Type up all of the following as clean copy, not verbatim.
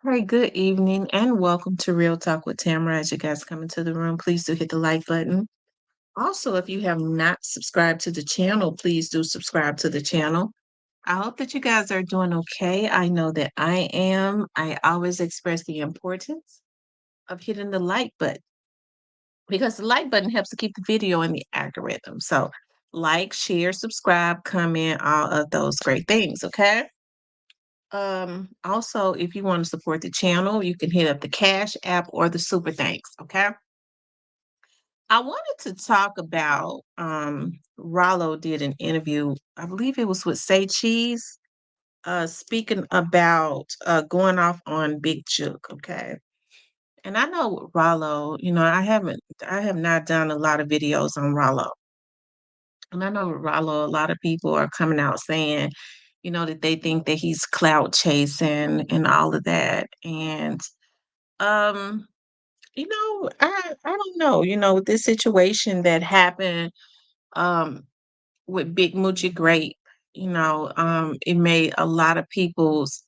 Hey, good evening and welcome to Real Talk with Tamara. As you guys come into the room, please do hit the like button. Also, if you have not subscribed to the channel, please do subscribe to the channel. I hope that you guys are doing okay. I know that I am. I always express the importance of hitting the like button because the like button helps to keep the video in the algorithm. So, like, share, subscribe, comment, all of those great things, okay? Also, if you want to support the channel, you can hit up the Cash App or the Super Thanks. Okay. I wanted to talk about Ralo did an interview, I believe it was with Say Cheese, speaking about going off on Big Juke. Okay. And I know Ralo, I have not done a lot of videos on Ralo. And I know with Ralo, a lot of people are coming out saying, that they think that he's clout chasing and all of that. And Um, I don't know, with this situation that happened with Big Moochie Grape, it made a lot of people's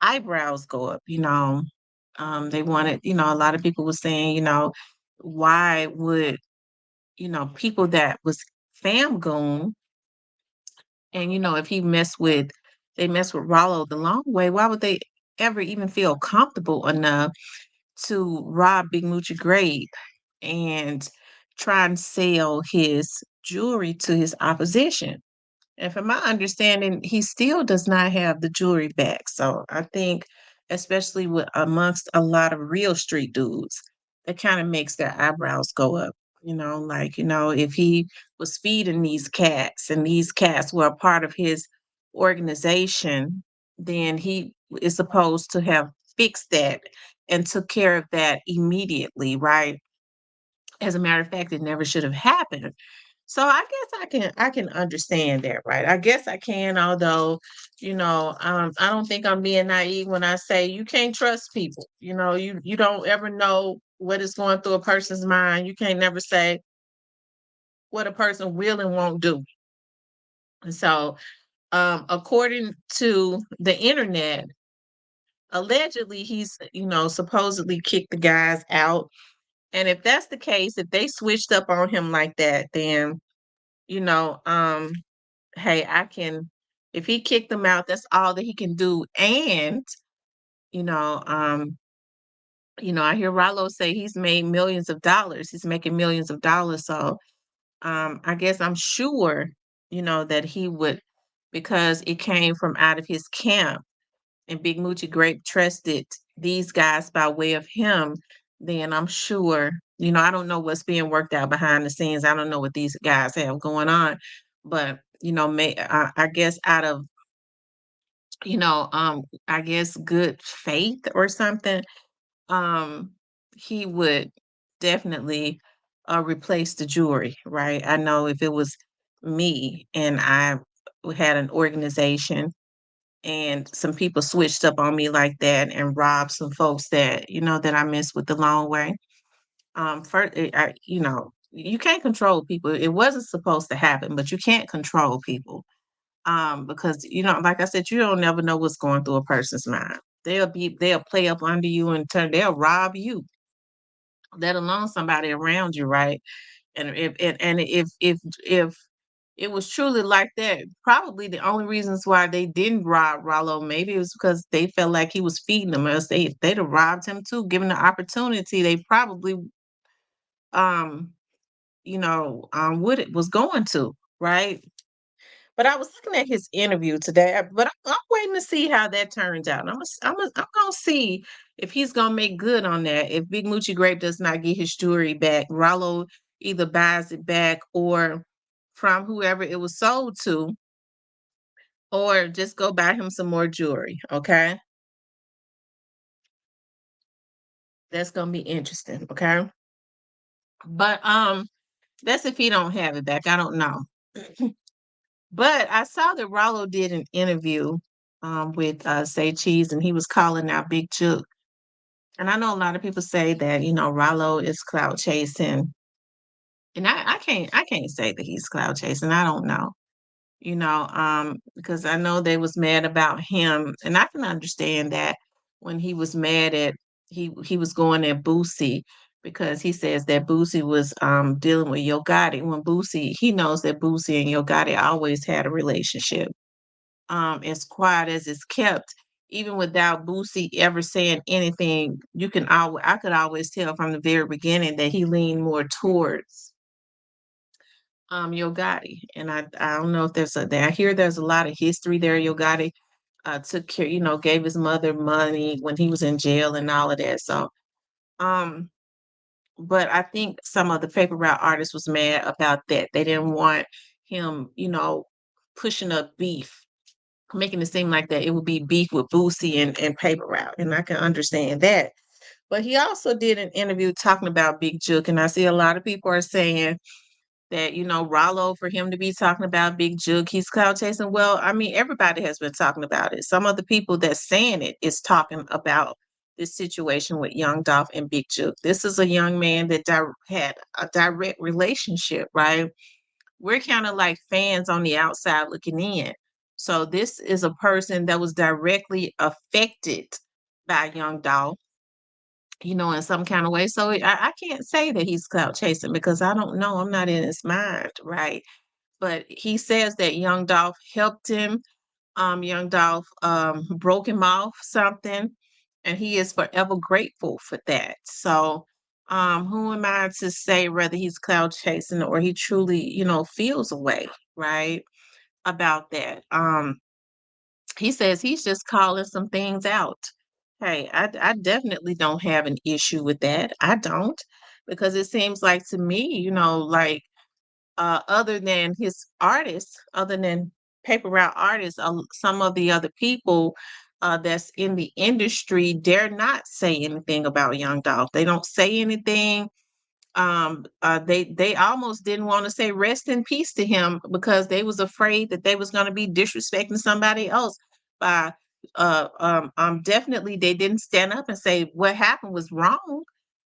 eyebrows go up, they wanted, a lot of people were saying, why would, people that was fam goon and if they mess with Rollo the long way, why would they ever even feel comfortable enough to rob Big Moochie Grape and try and sell his jewelry to his opposition. And from my understanding, he still does not have the jewelry back. So I think, especially with amongst a lot of real street dudes, that kind of makes their eyebrows go up. If he was feeding these cats and these cats were a part of his organization, then he is supposed to have fixed that and took care of that immediately, right? As a matter of fact, it never should have happened. So I guess I can understand that, right? I guess I can, although, I don't think I'm being naive when I say you can't trust people. You don't ever know what is going through a person's mind. You can't never say what a person will and won't do. And so, according to the internet, allegedly he's, supposedly kicked the guys out. And if that's the case, if they switched up on him like that, then you know, um, hey, if he kicked them out, that's all that he can do. And, you know, um, I hear Rallo say he's made millions of dollars. He's making millions of dollars. So I guess I'm sure, that he would, because it came from out of his camp and Big Moochie Grape trusted these guys by way of him, then I'm sure, I don't know what's being worked out behind the scenes. I don't know what these guys have going on, but I guess out of I guess good faith or something, um, he would definitely replace the jewelry, right? I know if it was me and I had an organization and some people switched up on me like that and robbed some folks that that I missed with the long way. First, you can't control people. It wasn't supposed to happen, but you can't control people. Because like I said, you don't never know what's going through a person's mind. They'll play up under you and they'll rob you, let alone somebody around you, right? And if it was truly like that, probably the only reasons why they didn't rob Rollo, maybe it was because they felt like he was feeding them, else they'd have robbed him too. Given the opportunity, they probably um what it was going to, right? But I was looking at his interview today, but I'm waiting to see how that turns out. I'm gonna see if he's gonna make good on that. If Big Moochie Grape does not get his jewelry back, Rollo either buys it back or from whoever it was sold to, or just go buy him some more jewelry. Okay, that's gonna be interesting. Okay, but that's if he don't have it back. I don't know. But I saw that Rollo did an interview with Say Cheese, and he was calling out Big Juke. And I know a lot of people say that Rollo is cloud chasing, and I can't say that he's cloud chasing. I don't know, because I know they was mad about him, and I can understand that. when he was mad at he was going at Boosie because he says that Boosie was dealing with Yo Gotti when Boosie he knows that Boosie and Yo Gotti always had a relationship. As quiet as it's kept, even without Boosie ever saying anything, you can always I could always tell from the very beginning that he leaned more towards Yo Gotti. And I don't know if I hear there's a lot of history there. Yo Gotti took care, gave his mother money when he was in jail and all of that. So um but I think some of the paper route artists was mad about that. They didn't want him, pushing up beef, making it seem like that it would be beef with Boosie and paper route. And I can understand that. But he also did an interview talking about Big Juke, and I see a lot of people are saying that, Ralo, for him to be talking about Big Juke, he's cloud chasing. Well, I mean, everybody has been talking about it. Some of the people that's saying it is talking about this situation with Youngdolph and Big Juke. This is a young man that had a direct relationship, right? We're kind of like fans on the outside looking in. So this is a person that was directly affected by Youngdolph, in some kind of way. So I can't say that he's clout chasing because I don't know. I'm not in his mind, right? But he says that Young Dolph helped him. Young Dolph broke him off something, and he is forever grateful for that. So, who am I to say whether he's cloud chasing or he truly, feels a way, right, about that? He says he's just calling some things out. Hey, I definitely don't have an issue with that. I don't, because it seems like to me, like other than his artists, other than paper route artists, some of the other people that's in the industry dare not say anything about Young Dolph. They don't say anything. They almost didn't want to say rest in peace to him because they was afraid that they was going to be disrespecting somebody else by definitely they didn't stand up and say what happened was wrong.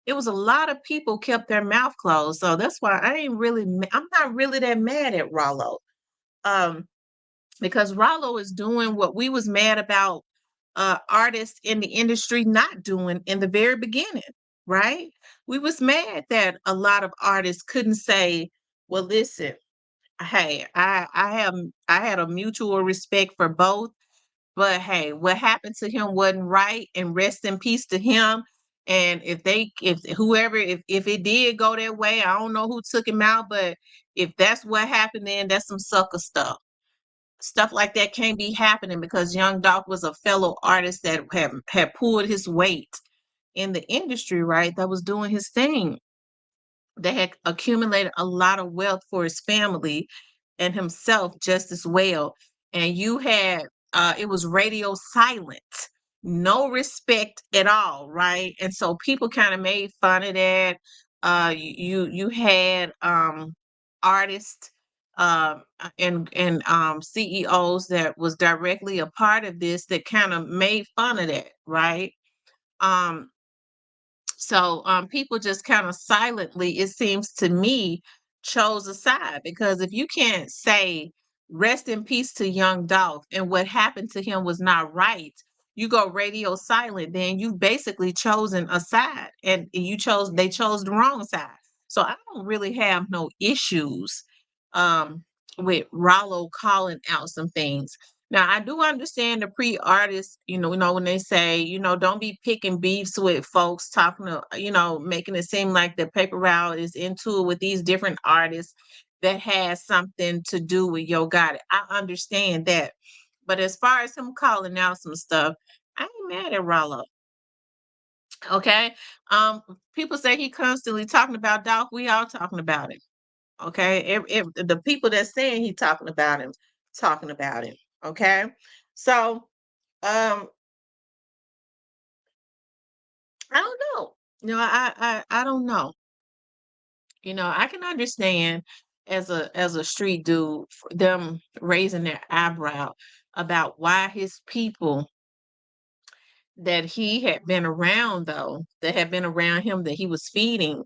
It was a lot of people kept their mouth closed. So that's why I'm not really that mad at Rollo. Um, because Ralo is doing what we was mad about artists in the industry not doing in the very beginning, right? We was mad that a lot of artists couldn't say, "Well, listen, hey, I had a mutual respect for both, but hey, what happened to him wasn't right, and rest in peace to him." And if it did go that way, I don't know who took him out, but if that's what happened, then that's some sucker stuff like that can't be happening because Young Doc was a fellow artist that had pulled his weight in the industry, right? That was doing his thing. That had accumulated a lot of wealth for his family and himself just as well. And you had it was radio silent, no respect at all, right? And so people kind of made fun of that. You had artists and CEOs that was directly a part of this that kind of made fun of that, right? Um, so people just kind of silently, it seems to me, chose a side because if you can't say rest in peace to Young Dolph and what happened to him was not right, you go radio silent, then you've basically chosen a side and they chose the wrong side. So I don't really have no issues um with Rollo calling out some things. Now I do understand the pre-artists, when they say, don't be picking beefs with folks talking to, making it seem like the paper route is into it with these different artists that has something to do with Yo Gotti. I understand that. But as far as him calling out some stuff, I ain't mad at Rollo. Okay. Um, People say he constantly talking about Dolph. We all talking about him. Okay. The people that saying he talking about him. Okay. So um, I don't know. I don't know. I can understand as a street dude them raising their eyebrow about why his people that he had been around though, that had been around him that he was feeding.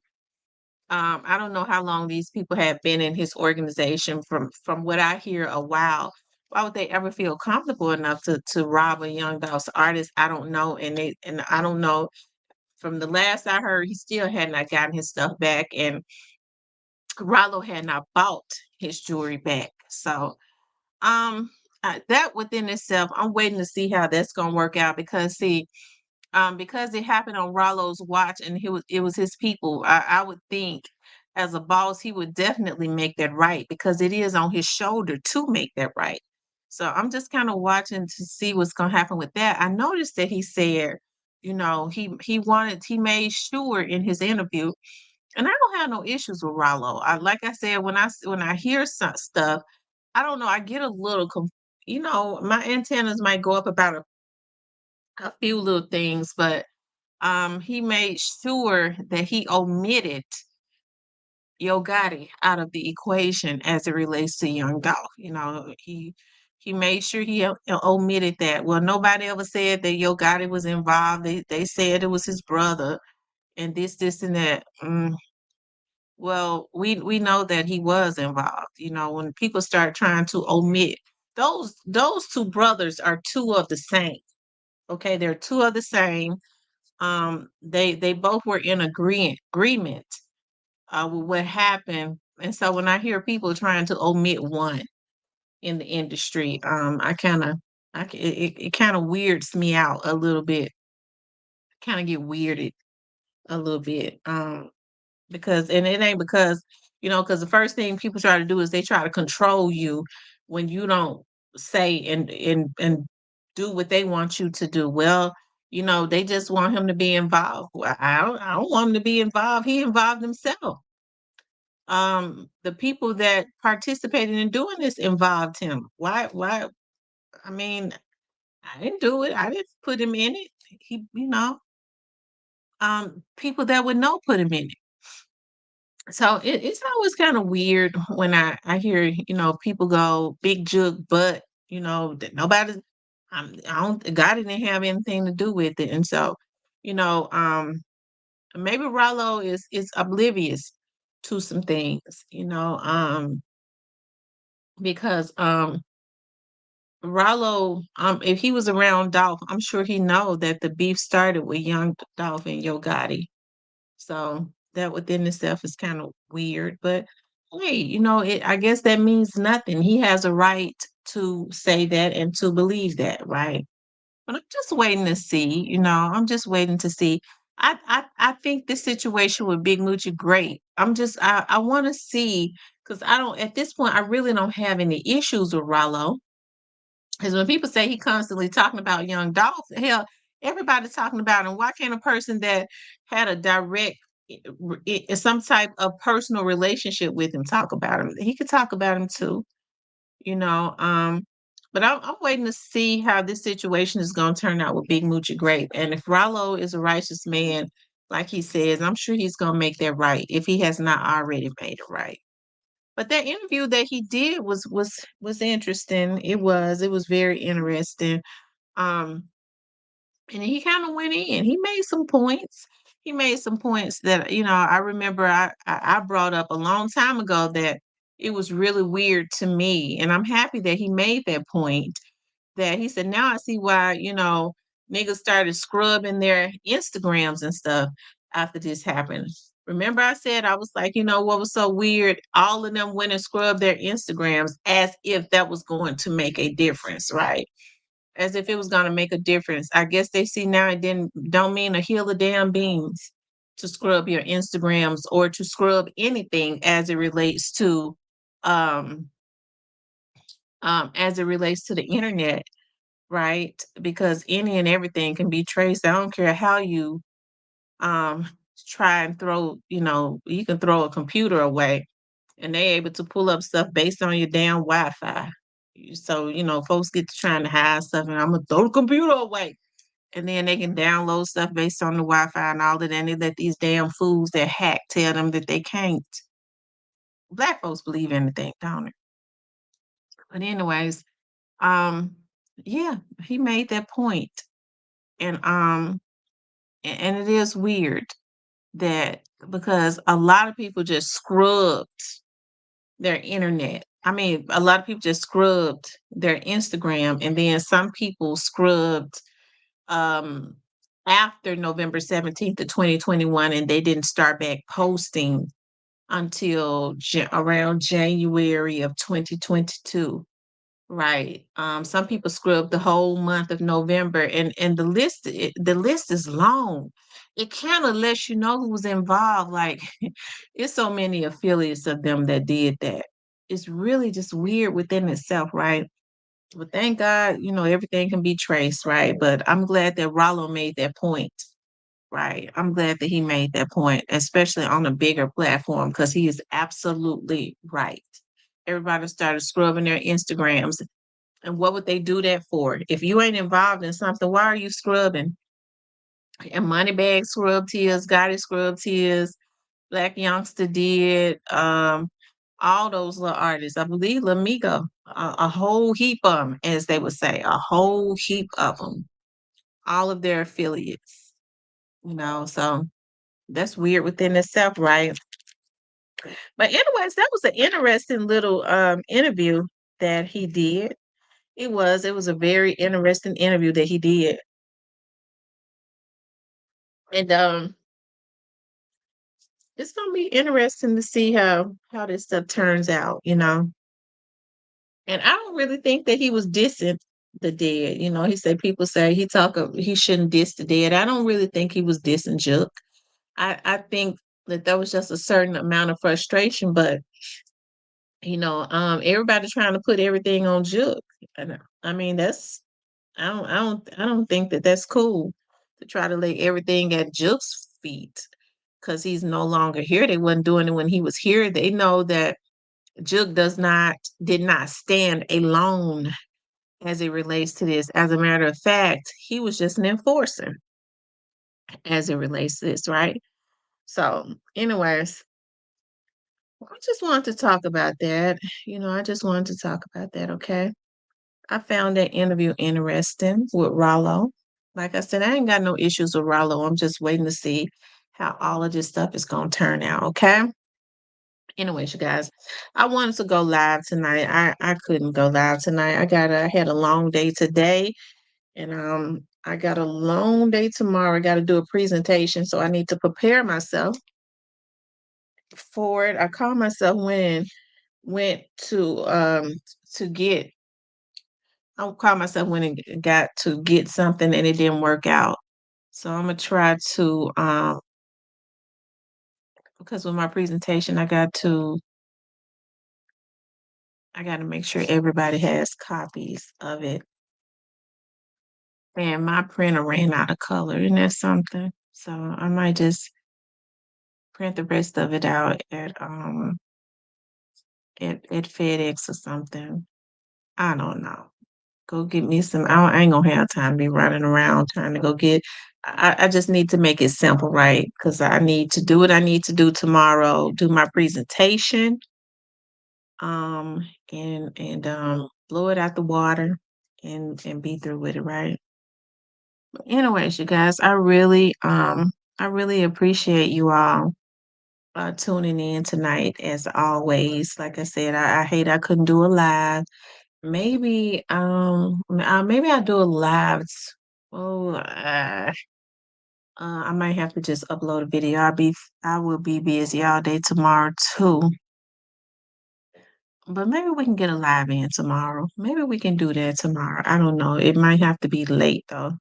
I don't know how long these people have been in his organization from what I hear a while, why would they ever feel comfortable enough to rob a Young Dolph's artist? I don't know, and I don't know. From the last I heard, he still had not gotten his stuff back, and Ralo had not bought his jewelry back. So, um, that within itself, I'm waiting to see how that's gonna work out because see, because it happened on Rallo's watch and it was his people. I would think as a boss, he would definitely make that right because it is on his shoulder to make that right. So I'm just kind of watching to see what's gonna happen with that. I noticed that he said, he made sure in his interview, and I don't have no issues with Rallo. Like I said, when I hear some stuff, I don't know, I get a little my antennas might go up about a few little things, but he made sure that he omitted Yo Gotti out of the equation as it relates to Young Dolph. He made sure he omitted that. Well, nobody ever said that Yo Gotti was involved. They said it was his brother and this, and that. Well, we know that he was involved. When people start trying to omit those two brothers are two of the same. Okay, they're two of the same. They both were in agreement with what happened. And so when I hear people trying to omit one in the industry, I kind of it kind of weirds me out a little bit. Kind of get weirded a little bit. Because and it ain't because because the first thing people try to do is they try to control you when you don't say and do what they want you to do. Well, they just want him to be involved. Well, I don't want him to be involved. He involved himself. The people that participated in doing this involved him. Why I mean, I didn't do it. I didn't put him in it. He, people that would know put him in it. So it's always kind of weird when I hear people go Big Juke, but that nobody, I don't, God didn't have anything to do with it, and so you know maybe Rallo is oblivious to some things, because Rallo, if he was around Dolph, I'm sure he know that the beef started with Young Dolph and Yo Gotti. So that within itself is kind of weird, but hey, I guess that means nothing. He has a right to say that and to believe that, right? But I'm just waiting to see, I'm just waiting to see. I think this situation with Big Moochie great. I want to see because I don't at this point I really don't have any issues with Rollo. Because when people say he constantly talking about Young Dolph, hell, everybody's talking about him. Why can't a person that had a direct, some type of personal relationship with him talk about him? He could talk about him too, you know. But I'm waiting to see how this situation is going to turn out with Big Moochie Grape. And if Rollo is a righteous man, like he says, I'm sure he's going to make that right if he has not already made it right. But that interview that he did was interesting. It was very interesting. Um, and he kind of went in. He made some points. He made some points that I remember I brought up a long time ago that it was really weird to me, and I'm happy that he made that point. That he said, now I see why niggas started scrubbing their Instagrams and stuff after this happened. Remember, I said I was like, what was so weird? All of them went and scrubbed their Instagrams as if that was going to make a difference, right? As if it was going to make a difference. I guess they see now it didn't don't mean a hill of damn beans to scrub your Instagrams or to scrub anything um as it relates to the internet, right? Because any and everything can be traced. I don't care how you um try and throw, you can throw a computer away and they able to pull up stuff based on your damn Wi-Fi. So, folks get to trying to hide stuff and I'm gonna throw the computer away. And then they can download stuff based on the Wi-Fi and all that, and they let these damn fools that hack tell them that they can't. Black folks believe anything, don't they? But anyways, um, yeah, he made that point. And it is weird that because a lot of people just scrubbed their internet I mean, a lot of people just scrubbed their Instagram, and then some people scrubbed um after November 17th of 2021, and they didn't start back posting until around January of 2022. Right. Some people scrub the whole month of November, and the list is long. It kind of lets you know who's involved. Like it's so many affiliates of them that did that. It's really just weird within itself, right? But thank God, everything can be traced, right? But I'm glad that Ralo made that point, right? I'm glad that he made that point, especially on a bigger platform, because he is absolutely right. Everybody started scrubbing their Instagrams, and what would they do that for? If you ain't involved in something, why are you scrubbing? And Moneybag scrubbed his, Gotti scrubbed his, Black Youngster did, all those little artists. I believe Lamigo, a whole heap of them, as they would say, a whole heap of them, all of their affiliates, so that's weird within itself, right? But anyways, that was an interesting little interview that he did. It was a very interesting interview that he did. And it's gonna be interesting to see how this stuff turns out. And I don't really think that he was dissing the dead. He said people say he shouldn't diss the dead. I don't really think he was dissing Juke. I think that there was just a certain amount of frustration, but everybody trying to put everything on Juke. And I mean, I don't think that that's cool to try to lay everything at Juke's feet because he's no longer here. They wasn't doing it when he was here. They know that Juke did not stand alone as it relates to this. As a matter of fact, he was just an enforcer as it relates to this, right? So, anyways, I just wanted to talk about that. I just wanted to talk about that, okay? I found that interview interesting with Ralo. Like I said, I ain't got no issues with Ralo. I'm just waiting to see how all of this stuff is going to turn out, okay? Anyways, you guys, I wanted to go live tonight. I couldn't go live tonight. I had a long day today, and I got a long day tomorrow. I got to do a presentation, so I need to prepare myself for it. I called myself went to get I called myself when and got to get something and it didn't work out. So I'm gonna try to because with my presentation I got to make sure everybody has copies of it. And my printer ran out of color, and that's something. So I might just print the rest of it out at FedEx or something. I don't know. Go get me some. I ain't gonna have time to be running around trying to go get. I just need to make it simple, right? Because I need to do what I need to do tomorrow. Do my presentation, and blow it out the water, and be through with it, right? But anyways, you guys, I really appreciate you all tuning in tonight as always. Like I said, I hate I couldn't do a live. Maybe I'll do a live. Oh, I might have to just upload a video. I will be busy all day tomorrow too. But maybe we can get a live in tomorrow. Maybe we can do that tomorrow. I don't know. It might have to be late though.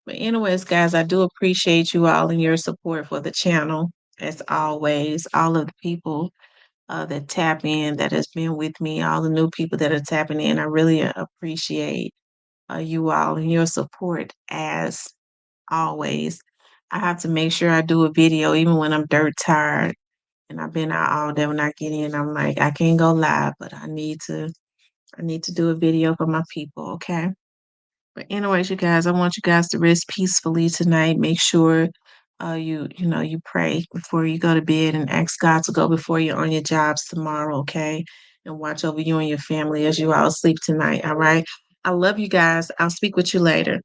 But anyways, guys, I do appreciate you all and your support for the channel. As always, all of the people that tap in, that has been with me, all the new people that are tapping in, I really appreciate you all and your support as always. I have to make sure I do a video even when I'm dirt tired and I've been out all day. When I get in, I'm like, I can't go live, but I need to do a video for my people, okay? But anyways, you guys, I want you guys to rest peacefully tonight. Make sure you pray before you go to bed and ask God to go before you on your jobs tomorrow, okay? And watch over you and your family as you all sleep tonight, all right? I love you guys. I'll speak with you later.